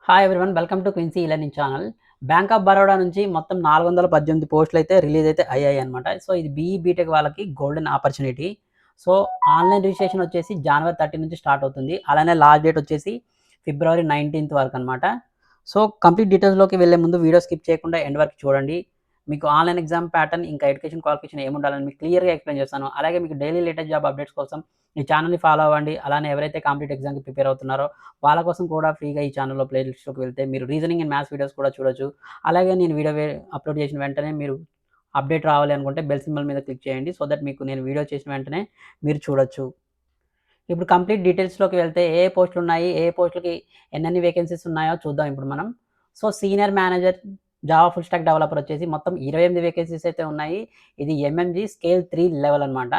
Hi everyone welcome to Quincey learning channel. Bank of Baroda నుంచి మొత్తం 418 పోస్టులు అయితే రిలీజ్ అయితే అయ్యాయి అనమాట. సో ఇది బీఈ బీటెక్ వాళ్ళకి golden opportunity. So online registration వచ్చేసి జనవరి 30 నుంచి స్టార్ట్ అవుతుంది. అలానే లాస్ట్ డేట్ వచ్చేసి ఫిబ్రవరి 19 వరకు అనమాట. సో కంప్లీట్ డీటెయిల్స్లోకి వెళ్ళే ముందు వీడియో స్కిప్ చేయకుండా ఎండ్ వరకు చూడండి. మీకు ఆన్లైన్ ఎగ్జామ్ ప్యాటర్న్ ఇంకా ఎడ్యుకేషన్ క్వాలిఫికేషన్ ఏముండాలని మీకు క్లియర్గా ఎక్స్ప్లెయిన్ చేస్తాను. అలాగే మీకు డైలీ లేటెస్ట్ జాబ్ అప్డేట్స్ కోసం ఈ ఛానల్ని ఫాలో అవ్వండి. అలానే ఎవరైతే కాంపిటేటివ్ ఎగ్జామ్కి ప్రిపేర్ అవుతున్నారో వాళ్ళ కోసం కూడా ఫ్రీగా ఈ ఛానల్‌లో ప్లేలిస్ట్‌లోకి వెళ్తే మీరు రీజనింగ్ అండ్ మ్యాథ్స్ వీడియోస్ కూడా చూడొచ్చు. అలాగే నేను వీడియో అప్‌లోడ్ చేసిన వెంటనే మీరు అప్డేట్ రావాలి అనుకుంటే బెల్ సింబల్ మీద క్లిక్ చేయండి. సో దట్ మీకు నేను వీడియో చేసిన వెంటనే మీరు చూడొచ్చు. ఇప్పుడు కంప్లీట్ డీటెయిల్స్‌లోకి వెళ్తే ఏ పోస్టులున్నాయి, ఏ పోస్టులకి ఎన్నెన్ని వేకెన్సీస్ ఉన్నాయో చూద్దాం ఇప్పుడు మనం. So senior manager Java full stack developer వచ్చేసి మొత్తం 28 వేకెన్సీస్ అయితే ఉన్నాయి. ఇది ఎంఎంజీ స్కేల్ 3 లెవెల్ అనమాట.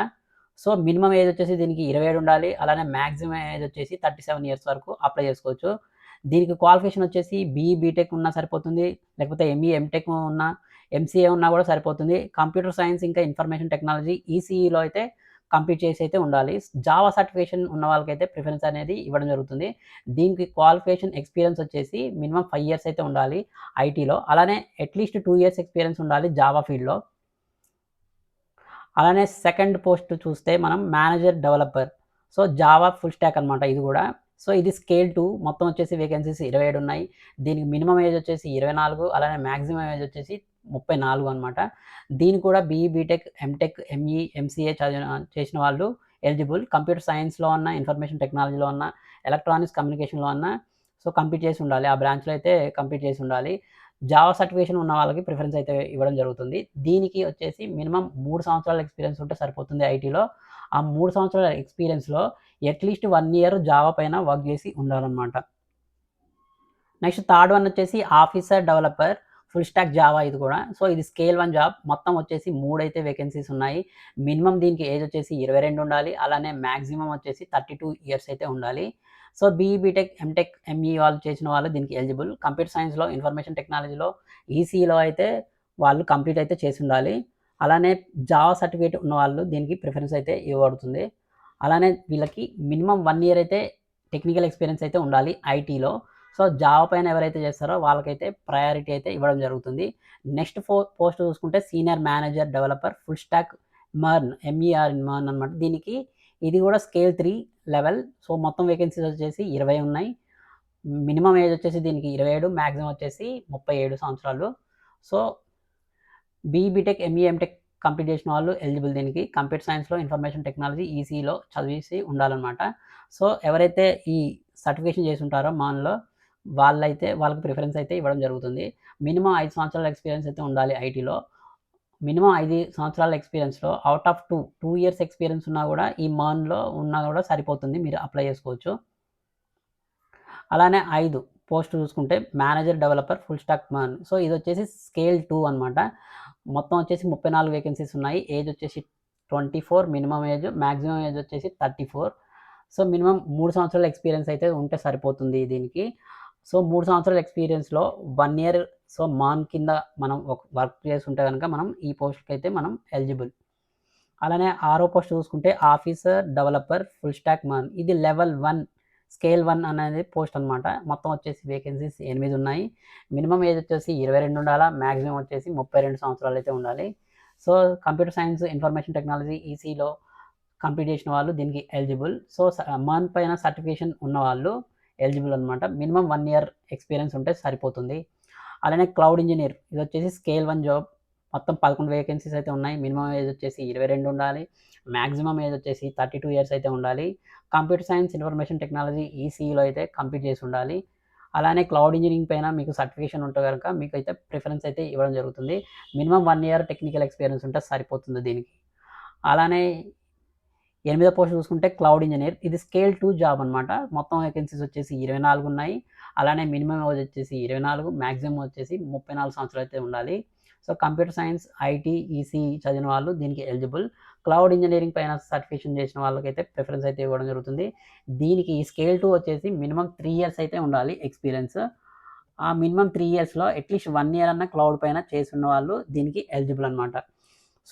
సో మినిమమ్ ఏజ్ వచ్చేసి దీనికి 27 ఉండాలి. అలానే మాక్సిమం ఏజ్ వచ్చేసి 37 ఇయర్స్ వరకు అప్లై చేసుకోవచ్చు. దీనికి క్వాలిఫికేషన్ వచ్చేసి బీఈ, బీటెక్ ఉన్నా సరిపోతుంది. లేకపోతే ఎంఈ, ఎంటెక్ ఉన్నా, ఎంసీఏ ఉన్నా కూడా సరిపోతుంది. కంప్యూటర్ సైన్స్ ఇంకా ఇన్ఫర్మేషన్ టెక్నాలజీ ఈసీఈలో అయితే కంప్లీట్ చేసి అయితే ఉండాలి. జావా సర్టిఫికేషన్ ఉన్న వాళ్ళకైతే ప్రిఫరెన్స్ అనేది ఇవ్వడం జరుగుతుంది. దీనికి క్వాలిఫికేషన్ ఎక్స్‌పీరియన్స్ వచ్చేసి మినిమమ్ 5 ఇయర్స్ అయితే ఉండాలి ఐటీలో. అలానే అట్‌లీస్ట్ 2 ఇయర్స్ ఎక్స్‌పీరియన్స్ ఉండాలి జావా ఫీల్డ్‌లో. అలానే సెకండ్ పోస్ట్ చూస్తే మనం manager developer. So Java full stock అనమాట ఇది గూడా. సో ఇది స్కేల్ 2 మొత్తం వచ్చేసి వేకెన్సీస్ 27 ఉన్నాయి. దీనికి మినిమమ్ ఏజ్ వచ్చేసి 24, అలానే మాక్సిమం ఏజ్ వచ్చేసి 34 అనమాట. దీనికి కూడా BE, BTech, MTech, ME, MCA చేసిన వాళ్ళు ఎలిజిబుల్. కంప్యూటర్ సైన్స్‌లో అన్నా, ఇన్ఫర్మేషన్ టెక్నాలజీలో అన్నా, ఎలక్ట్రానిక్స్ కమ్యూనికేషన్‌లో అన్నా సో కంప్లీట్ చేసి ఉండాలి. ఆ బ్రాంచ్‌లో అయితే కంప్లీట్ చేసి ఉండాలి. జావా సర్టిఫికేషన్ ఉన్న వాళ్ళకి ప్రిఫరెన్స్ అయితే ఇవ్వడం జరుగుతుంది. దీనికి వచ్చేసి మినిమమ్ 3 సంవత్సరాల ఎక్స్‌పీరియన్స్ ఉంటే సరిపోతుంది ఐటీలో. ఆ 3 సంవత్సరాల ఎక్స్‌పీరియన్స్‌లో అట్‌లీస్ట్ 1 ఇయర్ జావా పైన వర్క్ చేసి ఉండాలనమాట. నెక్స్ట్ థర్డ్ వన్ వచ్చేసి officer developer full stock Java ఇది కూడా. సో ఇది స్కేల్ 1 జాబ్. మొత్తం వచ్చేసి 3 అయితే వేకెన్సీస్ ఉన్నాయి. మినిమమ్ దీనికి ఏజ్ వచ్చేసి 22 ఉండాలి. అలానే మాక్సిమం వచ్చేసి 32 ఇయర్స్ అయితే ఉండాలి. So BE, BTech, MTech, ME వాళ్ళు చేసిన వాళ్ళు దీనికి ఎలిజిబుల్. కంప్యూటర్ సైన్స్‌లో, ఇన్ఫర్మేషన్ టెక్నాలజీలో, ఈసీఈలో అయితే వాళ్ళు కంప్లీట్ అయితే చేసి ఉండాలి. అలానే జావా సర్టిఫికేట్ ఉన్నవాళ్ళు దీనికి ప్రిఫరెన్స్ అయితే ఇవ్వబడుతుంది. అలానే వీళ్ళకి మినిమమ్ 1 ఇయర్ అయితే టెక్నికల్ ఎక్స్‌పీరియన్స్ అయితే ఉండాలి ఐటీలో. సో జావా పైన ఎవరైతే చేస్తారో వాళ్ళకైతే ప్రయారిటీ అయితే ఇవ్వడం జరుగుతుంది. నెక్స్ట్ పోస్ట్ చూసుకుంటే senior manager developer full stack MERN, M E R MERN అనమాట. దీనికి ఇది కూడా స్కేల్ 3 లెవెల్. సో మొత్తం వేకెన్సీస్ వచ్చేసి 20 ఉన్నాయి. మినిమమ్ ఏజ్ వచ్చేసి దీనికి 27, మాక్సిమం వచ్చేసి 37 సంవత్సరాలు. So BTech, ME, MTech complete చేసిన వాళ్ళు ఎలిజిబుల్ దీనికి. కంప్యూటర్ సైన్స్‌లో, ఇన్ఫర్మేషన్ టెక్నాలజీ, ఈసీఈలో చదివేసి ఉండాలనమాట. సో ఎవరైతే ఈ సర్టిఫికేషన్ చేసి ఉంటారో మాన్‌లో వాళ్ళైతే వాళ్ళకి ప్రిఫరెన్స్ అయితే ఇవ్వడం జరుగుతుంది. మినిమమ్ 5 సంవత్సరాల ఎక్స్‌పీరియన్స్ అయితే ఉండాలి ఐటీలో. మినిమమ్ 5 సంవత్సరాల ఎక్స్‌పీరియన్స్‌లో ఔట్ ఆఫ్ 2 ఇయర్స్ ఎక్స్‌పీరియన్స్ ఉన్నా గూడా ఈ మర్న్‌లో ఉన్నా గూడా సరిపోతుంది. మీరు అప్లై చేసుకోవచ్చు. అలానే 5 పోస్ట్ చూసుకుంటే manager developer full stack MERN. So ఇదొచ్చేసి స్కేల్ 2 అనమాట. మొత్తం వచ్చేసి 34 వేకెన్సీస్ ఉన్నాయి. ఏజ్ వచ్చేసి 24 మినిమమ్ ఏజ్, మాక్సిమం ఏజ్ వచ్చేసి 34. సో మినిమమ్ 3 సంవత్సరాల ఎక్స్‌పీరియన్స్ అయితే ఉంటే సరిపోతుంది దీనికి. సో 3 సంవత్సరాల ఎక్స్‌పీరియన్స్‌లో 1 ఇయర్ సో మాన్ కింద మనం వర్క్ చేసుంటే గనక మనం ఈ పోస్ట్‌కైతే మనం ఎలిజిబుల్. అలానే ఆరో పోస్ట్ చూసుకుంటే officer developer full stack man. ఇది లెవెల్ 1 స్కేల్ 1 అనేది పోస్ట్ అనమాట. మొత్తం వచ్చేసి వేకెన్సీస్ 8 ఉన్నాయి. మినిమమ్ ఏజ్ వచ్చేసి 22 ఉండాలా. మాక్సిమం వచ్చేసి 32 సంవత్సరాలు అయితే ఉండాలి. So computer science, information technology, ఈసీలో కంప్లీట్ చేసిన వాళ్ళు దీనికి ఎలిజిబుల్. సో మాన్ పైన సర్టిఫికేషన్ ఉన్నవాళ్ళు ఎలిజిబుల్ అనమాట. మినిమమ్ 1 ఇయర్ ఎక్స్‌పీరియన్స్ ఉంటే సరిపోతుంది. అలానే క్లౌడ్ ఇంజినీర్ ఇదొచ్చేసి స్కేల్ 1 జాబ్. మొత్తం 11 వేకెన్సీస్ అయితే ఉన్నాయి. మినిమమ్ ఏజ్ వచ్చేసి 22 ఉండాలి. మాక్సిమం ఏజ్ వచ్చేసి 32 ఇయర్స్ అయితే ఉండాలి. కంప్యూటర్ సైన్స్, ఇన్ఫర్మేషన్ టెక్నాలజీ, ఈసీఈలో అయితే కంప్లీట్ చేసి ఉండాలి. అలానే క్లౌడ్ ఇంజినీరింగ్ పైన మీకు సర్టిఫికేషన్ ఉంటే గనక మీకైతే ప్రిఫరెన్స్ అయితే ఇవ్వడం జరుగుతుంది. మినిమమ్ 1 ఇయర్ టెక్నికల్ ఎక్స్‌పీరియన్స్ ఉంటే సరిపోతుంది దీనికి. అలానే ఎనిమిదో పోస్ట్ చూసుకుంటే క్లౌడ్ ఇంజినీర్. ఇది స్కేల్ 2 జాబ్ అనమాట. మొత్తం వేకెన్సీస్ వచ్చేసి 24 ఉన్నాయి. అలానే మినిమమ్ ఏజ్ వచ్చేసి 24, మాక్సిమం వచ్చేసి 34 సంవత్సరాలు అయితే ఉండాలి. So computer science, IT, EC చదివిన వాళ్ళు దీనికి ఎలిజిబుల్. క్లౌడ్ ఇంజినీరింగ్ పైన సర్టిఫికేషన్ చేసిన వాళ్ళకైతే ప్రిఫరెన్స్ అయితే ఇవ్వడం జరుగుతుంది. దీనికి ఈ స్కేల్ 2 వచ్చేసి మినిమమ్ 3 ఇయర్స్ అయితే ఉండాలి ఎక్స్‌పీరియన్స్. ఆ మినిమమ్ 3 ఇయర్స్‌లో అట్‌లీస్ట్ 1 ఇయర్ అన్నా క్లౌడ్ పైన చేసున్న వాళ్ళు దీనికి ఎలిజిబుల్ అనమాట.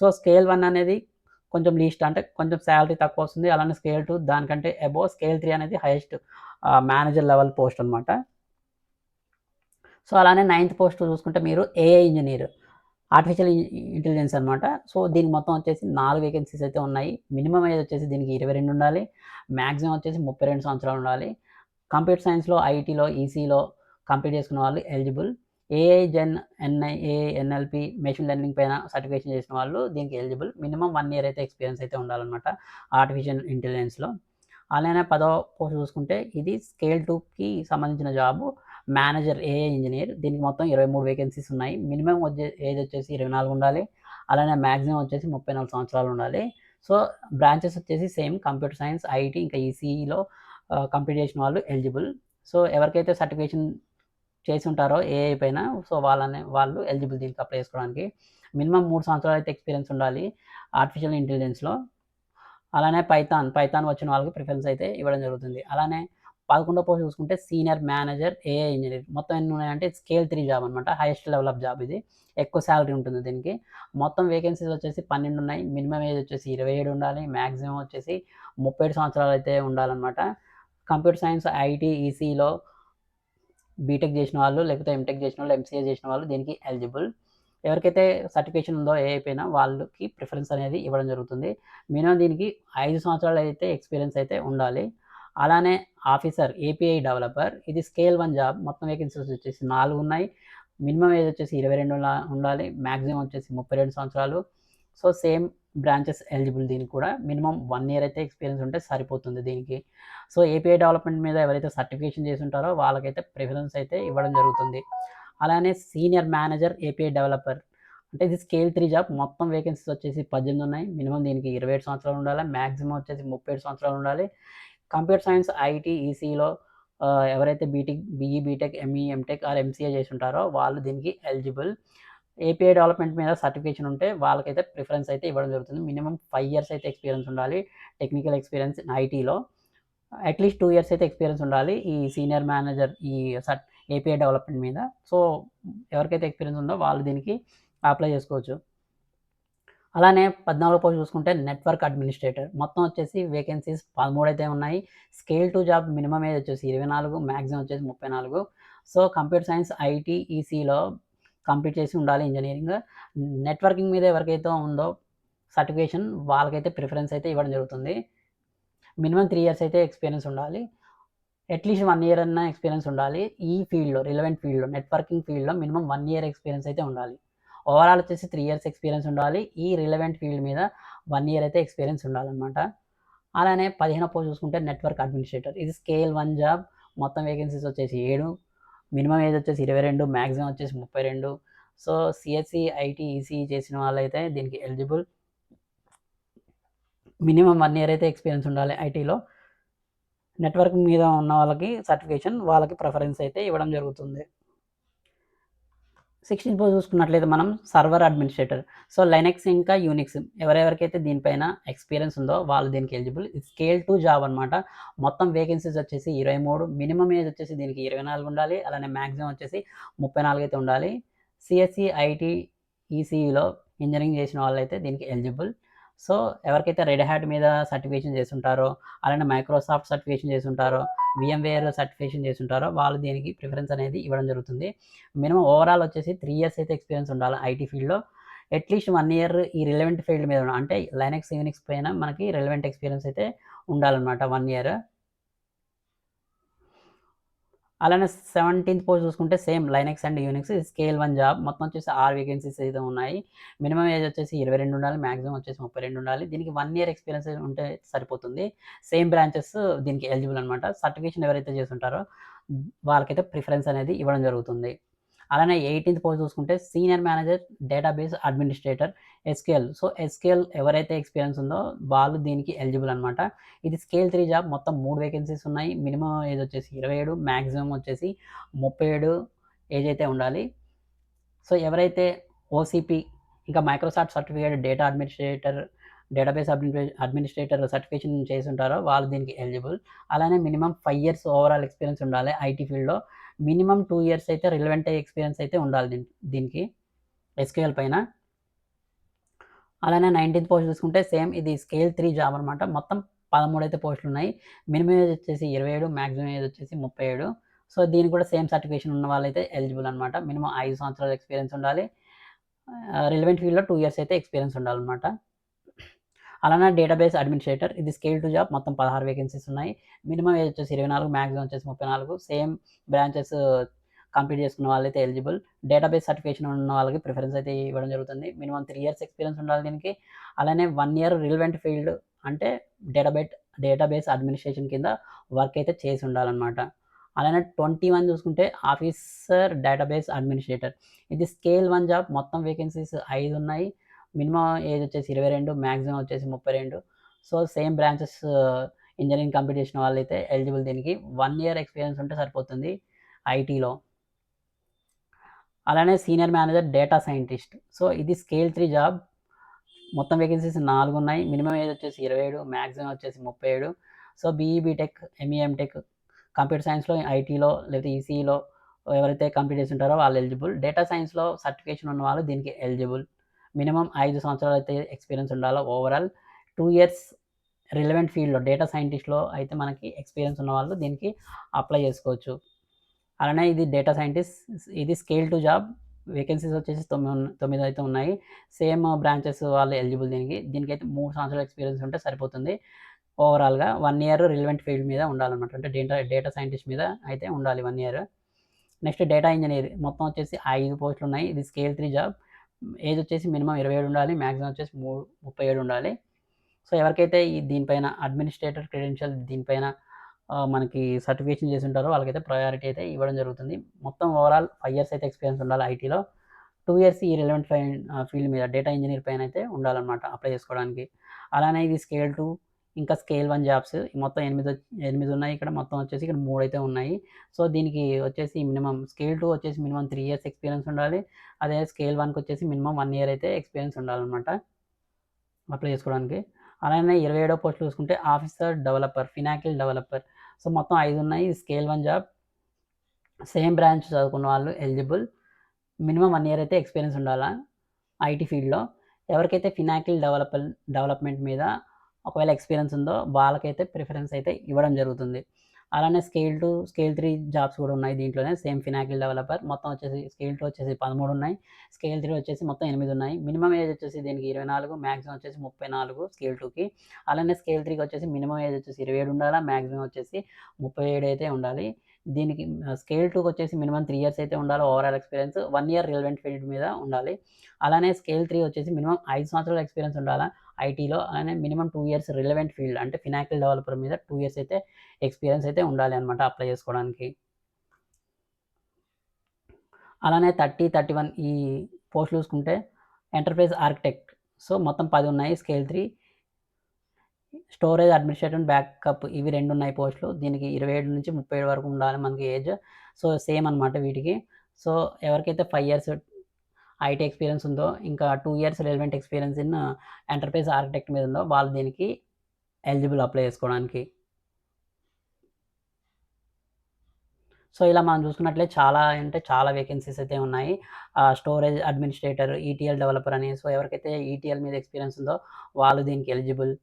సో స్కేల్ 1 అనేది కొంచెం లీస్ట్ అంటే కొంచెం సాలరీ తక్కువొస్తుంది. అలానే స్కేల్ 2 దానికంటే అబోవ్, స్కేల్ 3 అనేది హైయెస్ట్ మేనేజర్ లెవెల్ పోస్ట్ అనమాట. సో అలానే నైన్త్ పోస్ట్ చూసుకుంటే మీరు ఏఐ ఇంజినీర్, ఆర్టిఫిషియల్ ఇంటెలిజెన్స్ అనమాట. సో దీనికి మొత్తం వచ్చేసి 4 వేకెన్సీస్ అయితే ఉన్నాయి. మినిమమ్ ఏజ్ వచ్చేసి దీనికి 22 ఉండాలి. మాక్సిమం వచ్చేసి 32 సంవత్సరాలు ఉండాలి. కంప్యూటర్ సైన్స్‌లో, ఐటీలో, ఈసీలో కంప్లీట్ చేసుకున్న వాళ్ళు ఎలిజిబుల్. ఏఐ, జెన్, ఏఐ, ఎన్ఎల్పి, మెషిన్ లెర్నింగ్ పైన సర్టిఫికేషన్ చేసిన వాళ్ళు దీనికి ఎలిజిబుల్. మినిమమ్ 1 ఇయర్ అయితే ఎక్స్‌పీరియన్స్ అయితే ఉండాలనమాట ఆర్టిఫిషియల్ ఇంటెలిజెన్స్‌లో. అలానే 10వ పోస్ట్ చూసుకుంటే ఇది స్కేల్ 2కి సంబంధించిన జాబు. Manager AI engineer. దీనికి మొత్తం 23 వేకెన్సీస్ ఉన్నాయి. మినిమమ్ ఏజ్ వచ్చేసి 24 ఉండాలి. అలానే మాక్సిమం వచ్చేసి 34 సంవత్సరాలు ఉండాలి. సో బ్రాంచెస్ వచ్చేసి సేమ్ కంప్యూటర్ సైన్స్, ఐటీ ఇంకా ఈసీఈలో కంప్లీట్ చేసిన వాళ్ళు ఎలిజిబుల్. సో ఎవరికైతే సర్టిఫికేషన్ చేసి ఉంటారో ఏఐ పైన, సో వాళ్ళు ఎలిజిబుల్ దీనికి అప్లై చేసుకోవడానికి. మినిమమ్ 3 సంవత్సరాలు అయితే ఎక్స్‌పీరియన్స్ ఉండాలి ఆర్టిఫిషియల్ ఇంటెలిజెన్స్‌లో. అలానే పైథాన్ వచ్చిన వాళ్ళకి ప్రిఫరెన్స్ అయితే ఇవ్వడం జరుగుతుంది. అలానే 11వ పోస్ట్ చూసుకుంటే సీనియర్ మేనేజర్ ఏఐ ఇంజినీర్. మొత్తం ఎన్ని ఉన్నాయంటే స్కేల్ 3 జాబ్ అనమాట. హైయెస్ట్ లెవెల్ ఆఫ్ జాబ్ ఇది. ఎక్కువ సాలరీ ఉంటుంది దీనికి. మొత్తం వేకెన్సీస్ వచ్చేసి 12 ఉన్నాయి. మినిమమ్ ఏజ్ వచ్చేసి 27 ఉండాలి. మాక్సిమం వచ్చేసి 37 సంవత్సరాలు అయితే ఉండాలనమాట. కంప్యూటర్ సైన్స్, ఐటీ, ఈసీలో బీటెక్ చేసిన వాళ్ళు, లేకపోతే ఎంటెక్ చేసిన వాళ్ళు, ఎంసీఏ చేసిన వాళ్ళు దీనికి ఎలిజిబుల్. ఎవరికైతే సర్టిఫికేషన్ ఉందో ఏఐ పైన వాళ్ళకి ప్రిఫరెన్స్ అనేది ఇవ్వడం జరుగుతుంది. మినిమమ్ దీనికి 5 సంవత్సరాలు అయితే ఎక్స్‌పీరియన్స్ అయితే ఉండాలి. అలానే ఆఫీసర్ ఏపీఐ డెవలపర్ ఇది స్కేల్ 1 జాబ్. మొత్తం వేకెన్సీస్ వచ్చేసి 4 ఉన్నాయి. మినిమమ్ ఏజ్ వచ్చేసి 22 ఉండాలి. మాక్సిమం వచ్చేసి 32 సంవత్సరాలు. సో సేమ్ బ్రాంచెస్ ఎలిజిబుల్ దీనికి కూడా. మినిమమ్ 1 ఇయర్ అయితే ఎక్స్‌పీరియన్స్ ఉంటే సరిపోతుంది దీనికి. సో ఏపీఐ డెవలప్‌మెంట్ మీద ఎవరైతే సర్టిఫికేషన్ చేసి ఉంటారో వాళ్ళకైతే ప్రిఫరెన్స్ అయితే ఇవ్వడం జరుగుతుంది. అలానే సీనియర్ మేనేజర్ ఏపీఐ డెవలపర్ అంటే ఇది స్కేల్ 3 జాబ్. మొత్తం వేకెన్సీస్ వచ్చేసి 18 ఉన్నాయి. మినిమమ్ దీనికి 27 సంవత్సరాలు ఉండాలి. మాక్సిమం వచ్చేసి 37 సంవత్సరాలు ఉండాలి. కంప్యూటర్ సైన్స్, ఐటీ, ఈసీలో ఎవరైతే BE, BTech, ME, MTech or MCA చేసి ఉంటారో వాళ్ళు దీనికి ఎలిజిబుల్. ఏపీఐ డెవలప్‌మెంట్ మీద సర్టిఫికేషన్ ఉంటే వాళ్ళకైతే ప్రిఫరెన్స్ అయితే ఇవ్వడం జరుగుతుంది. మినిమమ్ 5 ఇయర్స్ అయితే ఎక్స్‌పీరియన్స్ ఉండాలి. టెక్నికల్ ఎక్స్‌పీరియన్స్ ఇన్ ఐటీలో. అట్‌లీస్ట్ 2 ఇయర్స్ అయితే ఎక్స్‌పీరియన్స్ ఉండాలి. ఈ సీనియర్ మేనేజర్ ఈ ఏపీఐ డెవలప్‌మెంట్ మీద. సో ఎవరికైతే ఎక్స్‌పీరియన్స్ ఉందో వాళ్ళు దీనికి అప్లై చేసుకోవచ్చు. అలానే 14వ పోస్ట్ చూసుకుంటే నెట్వర్క్ అడ్మినిస్ట్రేటర్. మొత్తం వచ్చేసి వేకెన్సీస్ 13 అయితే ఉన్నాయి. స్కేల్ 2 జాబ్ మినిమమ్ ఏజ్ వచ్చేసి 24, మాక్సిమం వచ్చేసి 34. సో కంప్యూటర్ సైన్స్, ఐటీ, ఈసీలో కంప్లీట్ చేసి ఉండాలి ఇంజినీరింగ్. నెట్వర్కింగ్ మీద ఎవరికైతే ఉందో సర్టిఫికేషన్ వాళ్ళకైతే ప్రిఫరెన్స్ అయితే ఇవ్వడం జరుగుతుంది. మినిమమ్ 3 ఇయర్స్ అయితే ఎక్స్‌పీరియన్స్ ఉండాలి. అట్‌లీస్ట్ 1 ఇయర్ అన్నా ఎక్స్‌పీరియన్స్ ఉండాలి. ఈ ఫీల్డ్‌లో రిలవెంట్ ఫీల్డ్‌లో నెట్వర్కింగ్ ఫీల్డ్‌లో మినిమమ్ 1 ఇయర్ ఎక్స్‌పీరియన్స్ అయితే ఉండాలి. ఓవరాల్ వచ్చేసి 3 ఇయర్స్ ఎక్స్‌పీరియన్స్ ఉండాలి. ఈ రిలవెంట్ ఫీల్డ్ మీద 1 ఇయర్ అయితే ఎక్స్‌పీరియన్స్ ఉండాలనమాట. అలానే 15వ పోస్ట్ చూసుకుంటే నెట్వర్క్ అడ్మినిస్ట్రేటర్. ఇది స్కేల్ 1 జాబ్. మొత్తం వేకెన్సీస్ వచ్చేసి 7. మినిమమ్ ఏజ్ వచ్చేసి 22, మాక్సిమం వచ్చేసి 32. సో సీఎస్‌సి, ఐటీ, ఈసీఈ చేసిన వాళ్ళైతే దీనికి ఎలిజిబుల్. మినిమమ్ 1 ఇయర్ అయితే ఎక్స్‌పీరియన్స్ ఉండాలి ఐటీలో. నెట్వర్కింగ్ మీద ఉన్న వాళ్ళకి సర్టిఫికేషన్ వాళ్ళకి ప్రిఫరెన్స్ అయితే ఇవ్వడం జరుగుతుంది. 16 పోస్ట్ చూసుకున్నట్లయితే మనం సర్వర్ అడ్మినిస్ట్రేటర్. సో లైనక్స్ ఇంకా యూనిక్స్ ఎవరెవరికైతే దీనిపైన ఎక్స్‌పీరియన్స్ ఉందో వాళ్ళు దీనికి ఎలిజిబుల్. ఇది స్కేల్ 2 జాబ్ అనమాట. మొత్తం వేకెన్సీస్ వచ్చేసి 23. మినిమమ్ ఏజ్ వచ్చేసి దీనికి 24 ఉండాలి. అలానే మాక్సిమం వచ్చేసి 34 అయితే ఉండాలి. సీఎస్‌సి, ఐటీ, ఈసీఈలో ఇంజినీరింగ్ చేసిన వాళ్ళైతే దీనికి ఎలిజిబుల్. సో ఎవరికైతే రెడ్ హ్యాట్ మీద సర్టిఫికేషన్ చేసుంటారో, అలానే మైక్రోసాఫ్ట్ సర్టిఫికేషన్ చేసుంటారో, వీఎంవేర్ సర్టిఫికేషన్ చేసుంటారో వాళ్ళు దీనికి ప్రిఫరెన్స్ అనేది ఇవ్వడం జరుగుతుంది. మినిమమ్ ఓవరాల్ వచ్చేసి 3 ఇయర్స్ అయితే ఎక్స్‌పీరియన్స్ ఉండాలి ఐటీ ఫీల్డ్‌లో. అట్‌లీస్ట్ 1 ఇయర్ ఈ రిలవెంట్ ఫీల్డ్ మీద అంటే లైనక్స్, యూనిక్స్ పైన మనకి రిలవెంట్ ఎక్స్‌పీరియన్స్ అయితే ఉండాలనమాట 1 ఇయర్. అలానే 17థ్ పోస్ట్ చూసుకుంటే same Linux and Unix scale 1 job. మొత్తం వచ్చేసి 6 వేకెన్సీస్ అయితే ఉన్నాయి. మినిమమ్ ఏజ్ వచ్చేసి 22 ఉండాలి. మాక్సిమం వచ్చేసి 32 ఉండాలి. దీనికి 1 ఇయర్ ఎక్స్‌పీరియన్స్ ఉంటే సరిపోతుంది. సేమ్ బ్రాంచెస్ దీనికి ఎలిజిబుల్ అనమాట. సర్టిఫికేషన్ ఎవరైతే చేసుంటారో వాళ్ళకైతే ప్రిఫరెన్స్ అనేది ఇవ్వడం జరుగుతుంది. అలానే 18థ్ పోస్ట్ చూసుకుంటే senior manager database administrator SQL. So SQL ఎవరైతే ఎక్స్‌పీరియన్స్ ఉందో వాళ్ళు దీనికి ఎలిజిబుల్ అనమాట. ఇది స్కేల్ 3 జాబ్. మొత్తం 3 వేకెన్సీస్ ఉన్నాయి. మినిమమ్ ఏజ్ వచ్చేసి 27, మాక్సిమం వచ్చేసి 37 ఏజ్ అయితే ఉండాలి. సో ఎవరైతే ఓసీపీ ఇంకా Microsoft certificate data administrator, database administrator certification చేసుంటారో వాళ్ళు దీనికి ఎలిజిబుల్. అలానే మినిమమ్ 5 ఇయర్స్ ఓవరాల్ ఎక్స్‌పీరియన్స్ ఉండాలి ఐటీ ఫీల్డ్‌లో. మినిమమ్ 2 ఇయర్స్ అయితే రిలవెంట్ ఎక్స్‌పీరియన్స్ అయితే ఉండాలి దీనికి ఎస్‌క్యూఎల్ పైన. అలానే 19థ్ పోస్ట్ చూసుకుంటే సేమ్ ఇది స్కేల్ 3 జాబ్ అనమాట. మొత్తం 13 అయితే పోస్టులున్నాయి. మినిమమ్ ఏజ్ వచ్చేసి 27, మాక్సిమం ఏజ్ వచ్చేసి 37. సో దీనికి కూడా సేమ్ సర్టిఫికేషన్ ఉన్న వాళ్ళైతే ఎలిజిబుల్ అనమాట. మినిమమ్ 5 సంవత్సరాల ఎక్స్‌పీరియన్స్ ఉండాలి. రిలవెంట్ ఫీల్డ్‌లో 2 ఇయర్స్ అయితే ఎక్స్‌పీరియన్స్ ఉండాలనమాట. అలానే డేటాబేస్ అడ్మినిస్ట్రేటర్ ఇది స్కేల్ టు జాబ్ మొత్తం 16 వేకెన్సీస్ ఉన్నాయి. మినిమమ్ ఏజ్ వచ్చేసి 24, మాక్సిమం వచ్చేసి 34. సేమ్ బ్రాంచెస్ కంప్లీట్ చేసుకున్న వాళ్ళైతే ఎలిజిబుల్. డేటాబేస్ సర్టిఫికేషన్ ఉన్న వాళ్ళకి ప్రిఫరెన్స్ అయితే ఇవ్వడం జరుగుతుంది. మినిమమ్ 3 ఇయర్స్ ఎక్స్‌పీరియన్స్ ఉండాలి దీనికి. అలానే 1 ఇయర్ రిలవెంట్ ఫీల్డ్ అంటే డేటాబేట్ డేటాబేస్ అడ్మినిస్ట్రేషన్ కింద వర్క్ అయితే చేసి ఉండాలనమాట. అలానే 21 చూసుకుంటే ఆఫీసర్ డేటాబేస్ అడ్మినిస్ట్రేటర్ ఇది స్కేల్ 1 జాబ్ మొత్తం వేకెన్సీస్ 5 ఉన్నాయి. మినిమమ్ ఏజ్ వచ్చేసి 22, మాక్సిమం వచ్చేసి 32. So same branches engineering complete చేసిన వాళ్ళైతే ఎలిజిబుల్ దీనికి. 1 ఇయర్ ఎక్స్‌పీరియన్స్ ఉంటే సరిపోతుంది ఐటీలో. అలానే senior manager data scientist. So ఇది స్కేల్ 3 జాబ్. మొత్తం వేకెన్సీస్ 4 ఉన్నాయి. మినిమమ్ ఏజ్ వచ్చేసి 27, మాక్సిమం వచ్చేసి 37. So BE, BTech, ME, MTech, computer సైన్స్‌లో, ఐటీలో లేకపోతే ఈసీఈలో ఎవరైతే కంప్లీట్ చేసి ఉంటారో వాళ్ళు ఎలిజిబుల్. డేటా సైన్స్‌లో సర్టిఫికేషన్ ఉన్న వాళ్ళు దీనికి ఎలిజిబుల్. మినిమమ్ 5 సంవత్సరాలు అయితే ఎక్స్‌పీరియన్స్ ఉండాలి ఓవరాల్. 2 ఇయర్స్ రిలవెంట్ ఫీల్డ్‌లో డేటా సైంటిస్ట్‌లో అయితే మనకి ఎక్స్‌పీరియన్స్ ఉన్నవాళ్ళు దీనికి అప్లై చేసుకోవచ్చు. అలానే ఇది డేటా సైంటిస్ట్ ఇది స్కేల్ 2 జాబ్. వేకెన్సీస్ వచ్చేసి 9 అయితే ఉన్నాయి. సేమ్ బ్రాంచెస్ వాళ్ళు ఎలిజిబుల్ దీనికి. దీనికైతే 3 సంవత్సరాల ఎక్స్‌పీరియన్స్ ఉంటే సరిపోతుంది. ఓవరాల్‌గా 1 ఇయర్ రిలవెంట్ ఫీల్డ్ మీద ఉండాలన్నమాట. అంటే డేటా సైంటిస్ట్ మీద అయితే ఉండాలి 1 ఇయర్. నెక్స్ట్ డేటా ఇంజినీర్ మొత్తం వచ్చేసి 5 పోస్టులు ఉన్నాయి. ఇది స్కేల్ 3 జాబ్. ఏజ్ వచ్చేసి మినిమమ్ 27 ఉండాలి. మాక్సిమం వచ్చేసి 37 ఉండాలి. సో ఎవరికైతే దీనిపైన అడ్మినిస్ట్రేటర్ క్రెడెన్షియల్ దీనిపైన మనకి సర్టిఫికేషన్ చేసి ఉంటారో వాళ్ళకైతే ప్రయారిటీ అయితే ఇవ్వడం జరుగుతుంది. మొత్తం ఓవరాల్ 5 ఇయర్స్ అయితే ఎక్స్‌పీరియన్స్ ఉండాలి ఐటీలో. 2 ఇయర్స్ ఈ రిలవెంట్ ఫీల్డ్ మీద డేటా ఇంజినీర్ పైన అయితే ఉండాలన్నమాట అప్లై చేసుకోవడానికి. అలానే ఇది స్కేల్ 2 ఇంకా స్కేల్ 1 జాబ్స్ మొత్తం 8 ఉన్నాయి. ఇక్కడ మొత్తం వచ్చేసి ఇక్కడ 3 అయితే ఉన్నాయి. సో దీనికి వచ్చేసి మినిమమ్ స్కేల్ 2 వచ్చేసి మినిమమ్ 3 ఇయర్స్ ఎక్స్‌పీరియన్స్ ఉండాలి. అదే స్కేల్ 1కి వచ్చేసి మినిమమ్ 1 ఇయర్ అయితే ఎక్స్‌పీరియన్స్ ఉండాలన్నమాట అప్లై చేసుకోవడానికి. అలానే 27వ పోస్ట్ చూసుకుంటే officer developer, pinnacle developer. So మొత్తం 5 ఉన్నాయి. Scale 1 job. సేమ్ బ్రాంచ్ చదువుకున్న వాళ్ళు ఎలిజిబుల్. మినిమమ్ 1 ఇయర్ అయితే ఎక్స్‌పీరియన్స్ ఉండాలా ఐటీ ఫీల్డ్‌లో. ఎవరికైతే ఫినాకిల్ డెవలప్‌మెంట్ మీద ఒకవేళ ఎక్స్‌పీరియన్స్ ఉందో వాళ్ళకైతే ప్రిఫరెన్స్ అయితే ఇవ్వడం జరుగుతుంది. అలానే స్కేల్ 2, స్కేల్ 3 జాబ్స్ కూడా ఉన్నాయి దీంట్లోనే. సేమ్ ఫినాకిల్ డెవలపర్ మొత్తం వచ్చేసి స్కేల్ 2 వచ్చేసి 13 ఉన్నాయి. స్కేల్ 3 వచ్చేసి మొత్తం 8 ఉన్నాయి. మినిమమ్ ఏజ్ వచ్చేసి దీనికి 24, మాక్సిమం వచ్చేసి 34 స్కేల్ 2కి. అలానే స్కేల్ 3కి వచ్చేసి మినిమమ్ ఏజ్ వచ్చేసి 27 ఉండాలా. మాక్సిమం వచ్చేసి 37 అయితే ఉండాలి. దీనికి స్కేల్ 2కి వచ్చేసి మినిమమ్ 3 ఇయర్స్ అయితే ఉండాలి overall experience. 1 year relevant field మీద ఉండాలి. అలానే స్కేల్ 3 వచ్చేసి మినిమమ్ 5 సంవత్సరాల ఎక్స్‌పీరియన్స్ ఉండాలా ఐటీలో. అలానే మినిమమ్ 2 ఇయర్స్ రిలవెంట్ ఫీల్డ్ అంటే ఫినాకిల్ డెవలపర్ మీద 2 ఇయర్స్ అయితే ఎక్స్‌పీరియన్స్ అయితే ఉండాలి అన్నమాట అప్లై చేసుకోవడానికి. అలానే 30, 31 ఈ పోస్టులు చూసుకుంటే ఎంటర్‌ప్రైజ్ ఆర్కిటెక్ట్. సో మొత్తం 10 ఉన్నాయి స్కేల్ 3. స్టోరేజ్ అడ్మినిస్ట్రేటర్, బ్యాకప్ ఇవి 2 ఉన్నాయి పోస్టులు. దీనికి 27-37 వరకు ఉండాలి మనకి ఏజ్. సో సేమ్ అన్నమాట వీటికి. సో ఎవరికైతే 5 ఇయర్స్ ఐటీ ఎక్స్‌పీరియన్స్ ఉందో, ఇంకా 2 years relevant experience in enterprise architect మీద ఉందో వాళ్ళు దీనికి ఎలిజిబుల్ అప్లై చేసుకోవడానికి. సో ఇలా మనం చూసుకున్నట్లయితే చాలా అంటే చాలా వేకెన్సీస్ అయితే ఉన్నాయి. స్టోరేజ్ అడ్మినిస్ట్రేటర్, ఈటీఎల్ డెవలపర్ అని. సో ఎవరికైతే ఈటీఎల్ మీద ఎక్స్‌పీరియన్స్ ఉందో వాళ్ళు దీనికి ఎలిజిబుల్.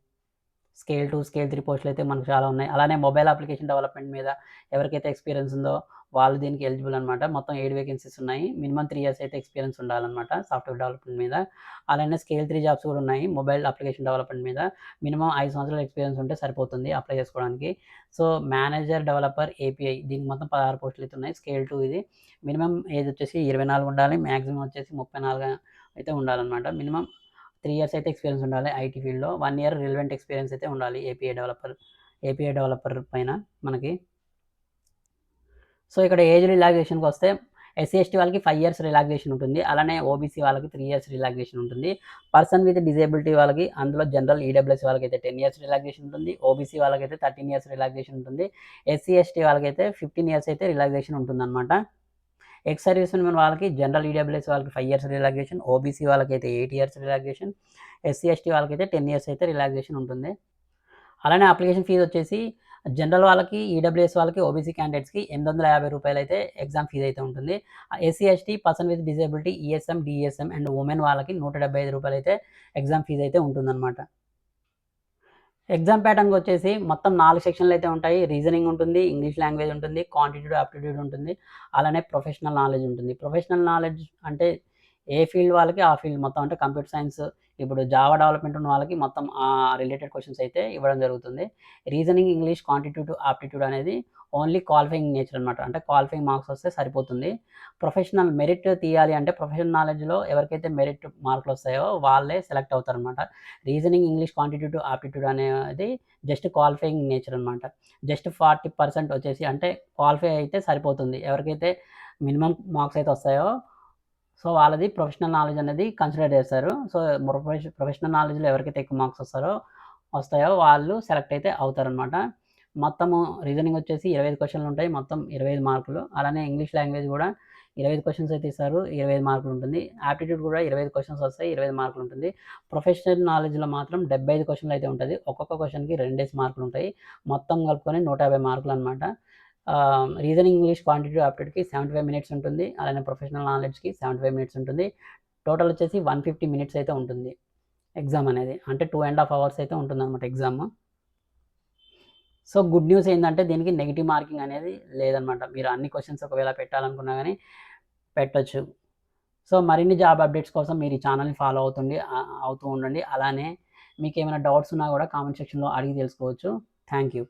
స్కేల్ 2, స్కేల్ 3 పోస్టులయితే మనకు చాలా ఉన్నాయి. అలానే మొబైల్ అప్లికేషన్ డెవలప్‌మెంట్ మీద ఎవరికైతే ఎక్స్‌పీరియన్స్ ఉందో వాళ్ళు దీనికి ఎలిజిబుల్ అనమాట. మొత్తం 7 వేకెన్సీస్ ఉన్నాయి. మినిమమ్ 3 ఇయర్స్ అయితే ఎక్స్‌పీరియన్స్ ఉండాలనమాట సాఫ్ట్‌వేర్ డెవలప్‌మెంట్ మీద. అలానే స్కేల్ 3 జాబ్స్ కూడా ఉన్నాయి మొబైల్ అప్లికేషన్ డెవలప్‌మెంట్ మీద. మినిమమ్ 5 సంవత్సరాల ఎక్స్‌పీరియన్స్ ఉంటే సరిపోతుంది అప్లై చేసుకోవడానికి. సో మేనేజర్ డెవలపర్ ఏపీఐ దీనికి మొత్తం 16 పోస్టులు అయితే ఉన్నాయి. స్కేల్ 2 ఇది. మినిమమ్ ఏజ్ వచ్చేసి 24 ఉండాలి. మాక్సిమం వచ్చేసి 34 అయితే ఉండాలనమాట. మినిమమ్ 3 ఇయర్స్ అయితే ఎక్స్‌పీరియన్స్ ఉండాలి ఐటీ ఫీల్డ్‌లో. 1 ఇయర్ రిలవెంట్ ఎక్స్‌పీరియన్స్ అయితే ఉండాలి ఏపీఐ డెవలపర్ పైన మనకి. సో ఇక్కడ ఏజ్ రిలాక్సేషన్‌కొస్తే ఎస్సీ, ఎస్టీ వాళ్ళకి 5 ఇయర్స్ రిలాక్సేషన్ ఉంటుంది. అలానే ఓబీసీ వాళ్ళకి 3 ఇయర్స్ రిలాక్సేషన్ ఉంటుంది. పర్సన్ విత్ డిజేబిలిటీ వాళ్ళకి అందులో జనరల్ ఈడబ్ల్యూఎస్ వాళ్ళకైతే 10 ఇయర్స్ రిలాక్సేషన్ ఉంటుంది. ఓబీసీ వాళ్ళకైతే 13 ఇయర్స్ రిలాక్సేషన్ ఉంటుంది. ఎస్సీ, ఎస్టీ వాళ్ళకైతే 15 ఇయర్స్ అయితే రిలాక్సేషన్ ఉంటుందన్నమాట. ఎక్స్ సర్వీస్ మెన్ వాళ్ళకి జనరల్ ఈడబ్ల్యూఎస్ వాళ్ళకి 5 ఇయర్స్ రిలాక్సేషన్, ఓబీసీ వాళ్ళకైతే 8 ఇయర్స్ రిలాక్సేషన్, ఎస్సీ, ఎస్టీ వాళ్ళకైతే 10 ఇయర్స్ అయితే రిలాక్సేషన్ ఉంటుంది. అలానే అప్లికేషన్ ఫీజ్ వచ్చేసి జనరల్ వాళ్ళకి, ఈడబ్ల్యూఎస్ వాళ్ళకి, ఓబీసీ క్యాండిడేట్స్‌కి రూ. 850 అయితే ఎగ్జామ్ ఫీజ్ అయితే ఉంటుంది. SC, ST, person with disability, ESM, DSM and women వాళ్ళకి రూ. 175 అయితే ఎగ్జామ్ ఫీజ్ అయితే ఉంటుందన్నమాట. ఎగ్జామ్ ప్యాటర్న్‌కొచ్చేసి మొత్తం 4 సెక్షన్‌లయితే ఉంటాయి. రీజనింగ్ ఉంటుంది, ఇంగ్లీష్ లాంగ్వేజ్ ఉంటుంది, క్వాంటిటేటివ్ ఆప్టిట్యూడ్ ఉంటుంది, అలానే ప్రొఫెషనల్ నాలెడ్జ్ ఉంటుంది. ప్రొఫెషనల్ నాలెడ్జ్ అంటే ఏ ఫీల్డ్ వాళ్ళకి ఆ ఫీల్డ్ మొత్తం అంటే కంప్యూటర్ సైన్స్, ఇప్పుడు జావా డెవలప్‌మెంట్ ఉన్న వాళ్ళకి మొత్తం రిలేటెడ్ క్వెషన్స్ అయితే ఇవ్వడం జరుగుతుంది. రీజనింగ్, ఇంగ్లీష్, క్వాంటిటేటివ్ ఆప్టిట్యూడ్ అనేది ఓన్లీ క్వాలిఫైయింగ్ నేచర్ అనమాట. అంటే క్వాలిఫైయింగ్ మార్క్స్ వస్తే సరిపోతుంది. ప్రొఫెషనల్ మెరిట్ తీయాలి అంటే ప్రొఫెషనల్ నాలెడ్జ్‌లో ఎవరికైతే మెరిట్ మార్కులొస్తాయో వాళ్ళే సెలెక్ట్ అవుతారనమాట. రీజనింగ్, ఇంగ్లీష్, క్వాంటిటేటివ్ ఆప్టిట్యూడ్ అనేది జస్ట్ క్వాలిఫైయింగ్ నేచర్ అనమాట. జస్ట్ 40% వచ్చేసి అంటే క్వాలిఫై అయితే సరిపోతుంది. ఎవరికైతే మినిమమ్ మార్క్స్ అయితే వస్తాయో సో, వాళ్ళది ప్రొఫెషనల్ నాలెడ్జ్ అనేది కన్సిడర్ చేస్తారు. సో, ప్రొఫెషనల్ నాలెడ్జ్‌లో ఎవరికైతే ఎక్కువ మార్క్స్ వస్తాయో వాళ్ళు సెలెక్ట్ అయితే అవుతారనమాట. మొత్తము రీజనింగ్ వచ్చేసి 25 క్వెషన్‌లుంటాయి. మొత్తం 25 మార్కులు. అలానే ఇంగ్లీష్ లాంగ్వేజ్ గూడా 25 క్వెషన్స్ అయితే ఇస్తారు. 25 మార్కులుంటుంది. ఆప్టిట్యూడ్ కూడా 25 క్వెషన్స్ వస్తాయి. 25 మార్కులుంటుంది. ప్రొఫెషనల్ నాలెడ్జ్‌లో మాత్రం 75 క్వెషన్‌లయితే ఉంటది. ఒక్కొక్క క్వెషన్‌కి 2 మార్కులుంటాయి. మొత్తం కలుపుకొని 150 మార్కులనమాట. రీజనింగ్, ఇంగ్లీష్, క్వాంటిటేటివ్ ఆప్టిట్యూడ్‌కి 75 మినిట్స్ ఉంటుంది. అలానే ప్రొఫెషనల్ నాలెడ్జ్‌కి 75 మినిట్స్ ఉంటుంది. టోటల్ వచ్చేసి 150 మినిట్స్ అయితే ఉంటుంది ఎగ్జామ్ అనేది. అంటే 2 ½ అవర్స్ అయితే ఉంటుందనమాట ఎగ్జామ్. సో, గుడ్ న్యూస్ ఏందంటే దీనికి నెగెటివ్ మార్కింగ్ అనేది లేదనమాట. మీరు అన్ని క్వెషన్స్ ఒకవేళ పెట్టాలనుకున్నా గాని పెట్టొచ్చు. సో, మరిన్ని జాబ్ అప్డేట్స్ కోసం మీరు ఈ ఛానెల్‌ని ఫాలో అవుతూ ఉండండి. అలానే మీకేమైనా డౌట్స్ ఉన్నా గూడా కామెంట్ సెక్షన్‌లో అడిగి తెలుసుకోవచ్చు. Thank you.